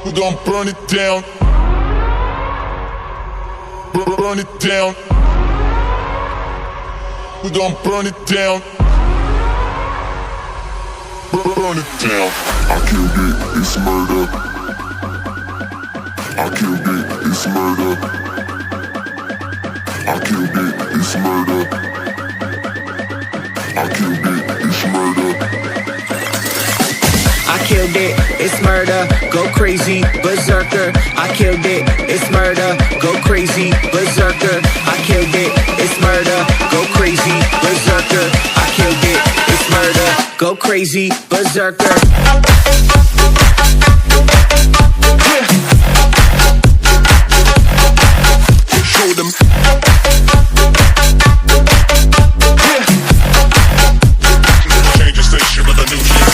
We gon' burn it down. Burn it down. We gon' burn it down. Burn it down. I killed it, it's murder. I killed it, it's murder. I killed it, it's murder. I killed it, it's murder. I killed it, it's murder, go crazy, berserker. I killed it, it's murder, go crazy, berserker. I killed it, it's murder, go crazy, berserker. I killed it, it's murder, go crazy, berserker. Show them. Change the station with a new shit.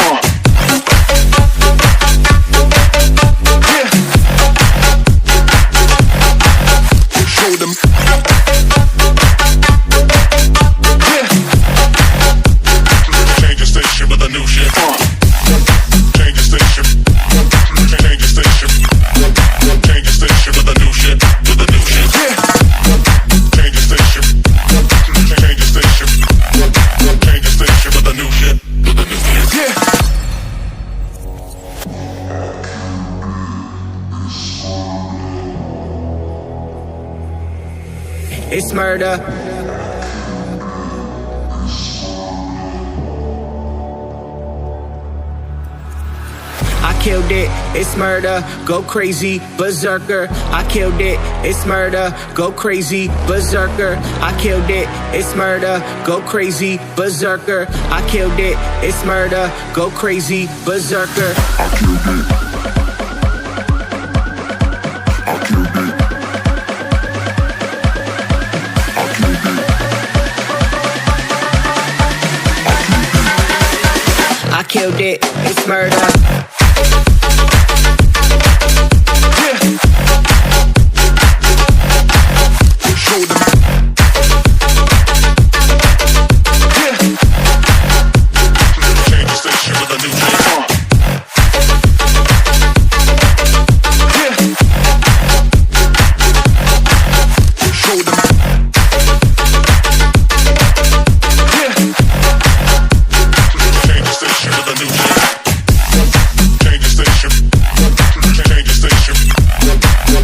Show them. Change the station with a new shit. Change the station. Change the station. Change the station with a new shit. With a new shit. Change the station. Change the station. Change the station with a new shit. With a new shit. It's murder. I killed it, it's murder, go crazy, berserker. I killed it, it's murder, go crazy, berserker. I killed it, it's murder, go crazy, berserker. I killed it, it's murder, go crazy, berserker. I killed it. I killed it. I killed it, it's murder. Show them. Change the station with a new shit. Show them. Change the station with a new shit. Change the station. Change the station.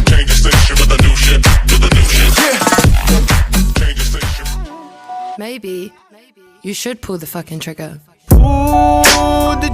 Change the station with a new shit. With a new shit. Change the station. Maybe you should pull the fucking trigger. Pull the